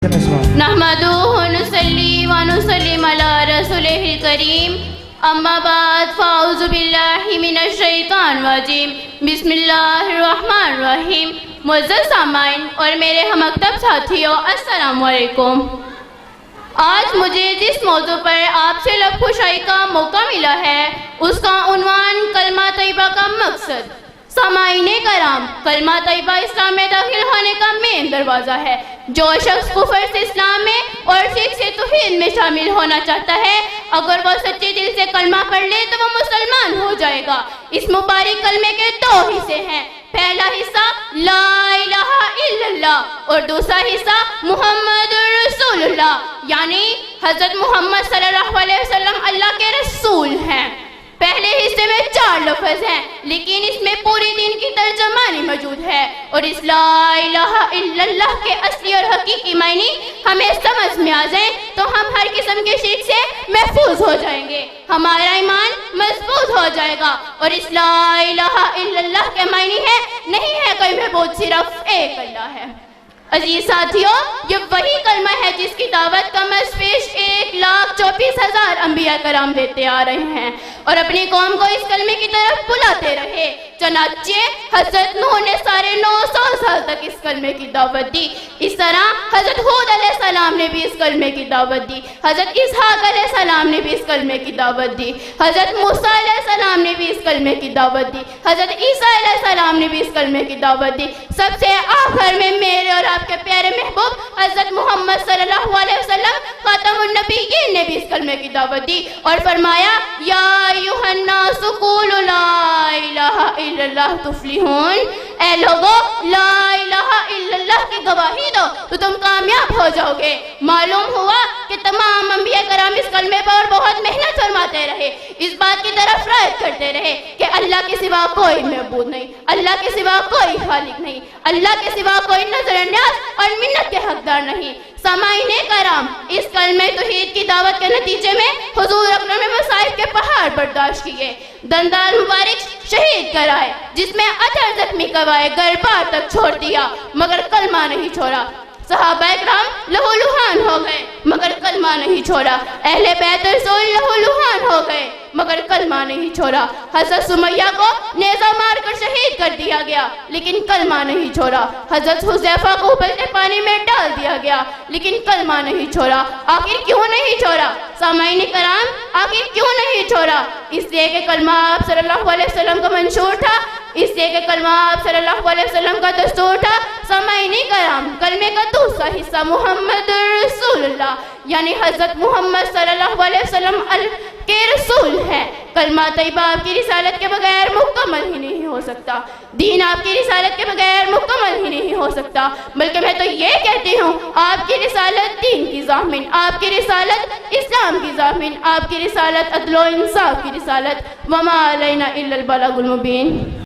نحمدہ ونصلی ونسلم علی رسولہ الکریم اما بعد فاعوذ باللہ من الشیطان الرجیم بسم اللہ الرحمن الرحیم۔ معزز سامعین اور میرے ہم مکتب ساتھیوں، السلام علیکم۔ آج مجھے جس موضوع پر آپ سے لب کشائی کا موقع ملا ہے اس کا عنوان کلمہ طیبہ کا مقصد۔ سامعین کرام، کلمہ طیبہ اسلام میں داخل ہونے کا مین دروازہ ہے۔ جو شخص کفر سے اسلام میں اور شرک سے توحید میں شامل ہونا چاہتا ہے، اگر وہ سچے دل سے کلمہ پڑھ لے تو وہ مسلمان ہو جائے گا۔ اس مبارک کلمے کے دو حصے ہیں، پہلا حصہ لا الہ الا اللہ اور دوسرا حصہ محمد رسول اللہ، یعنی حضرت محمد صلی اللہ علیہ وسلم اللہ کے رسول ہیں۔ پہلے حصے میں 4 لفظ ہیں، لیکن اس میں پوری دین کی ترجمانی موجود ہے، اور اس لا الہ الا اللہ کے اصلی اور حقیقی معنی ہمیں سمجھ میں آ جائیں تو ہم ہر قسم کے شرک سے محفوظ ہو جائیں گے، ہمارا ایمان مضبوط ہو جائے گا۔ اور اس لا الہ الا اللہ کے معنی ہے نہیں ہے کوئی معبود، صرف ایک اللہ ہے۔ عزیز ساتھیوں، یہ وہی کلمہ ہے جس کی دعوت کم از بیش 1,24,000 انبیاء کرام دیتے آ رہے ہیں اور اپنی قوم کو اس کلمے کی طرف بلاتے رہے۔ چنانچہ حضرت نوح نے 950 سال تک اس کلمے کی دعوت دی۔ اس طرح حضرت ہود علیہ السلام نے بھی اس کلمے کی دعوت دی، حضرت اسحاق علیہ السلام نے بھی اس کلمے کی دعوت دی، حضرت موسیٰ علیہ السلام نے بھی اس کلمے کی دعوت دی، حضرت عیسیٰ علیہ السلام نے بھی اس کلمے کی دعوت دی۔ سب سے آخر میں میرے اور آپ کے پیارے محبوب حضرت محمد صلی اللہ علیہ وسلم خاتم النبیین نے بھی اس کلمے کی دعوت دی اور فرمایا یا ایھا الناس قولوا لا الہ الا اللہ تفلحون، اے لوگو لا الہ الا اللہ کی گواہی دو تو تم کامیاب ہو جاؤ گے۔ معلوم ہوا کہ تمام انبیاء کرام اس کلمے پر بہت محنت فرماتے رہے، اس بات کی طرف رائد کرتے رہے کہ اللہ کے سوا کوئی معبود نہیں، اللہ کے سوا کوئی خالق نہیں، اللہ کے سوا کوئی نظر نیاز اور منت کے حقدار نہیں۔ سامعین کرام، اس کلمہ توحید کی دعوت کے نتیجے میں حضور اکرم مصائب کے پہاڑ برداشت کیے، دندان مبارک شہید کرائے، جس میں 18 زخمی کوائے گربار تک چھوڑ دیا مگر کلمہ نہیں چھوڑا۔ صحابہ اکرام لہو لہان ہو گئے مگر کلمہ نہیں چھوڑا۔ اہل بیت رسول لہو لہان ہو گئے مگر کلمہ نہیں چھوڑا۔ حضرت سمیہ کو نیزہ مار کر شہید کر دیا گیا لیکن کلمہ نہیں چھوڑا۔ حضرت حذیفہ کو ابلتے پانی میں ڈال دیا گیا لیکن کلمہ نہیں چھوڑا۔ آخر کیوں نہیں چھوڑا؟ سامعین کرام، آخر کیوں نہیں چھوڑا؟ اس لیے کہ کلمہ آپ صلی اللہ علیہ وسلم کا منشور تھا، اس لیے کہ کلمہ آپ صلی اللہ علیہ وسلم کا دستور تھا۔ سامعین کرام، کلمے کا دوسرا حصہ محمد رسول اللہ، یعنی حضرت محمد صلی اللہ علیہ وسلم کے رسول ہے۔ کلمہ طیبہ آپ کی رسالت کے بغیر مکمل ہی نہیں ہو سکتا، دین آپ کی رسالت کے بغیر مکمل ہی نہیں ہو سکتا، بلکہ میں تو یہ کہتی ہوں آپ کی رسالت دین کی ضامن، آپ کی رسالت اسلام کی ضامن، آپ کی رسالت عدل و انصاف کی رسالت۔ وما علینا الا البلاغ المبین۔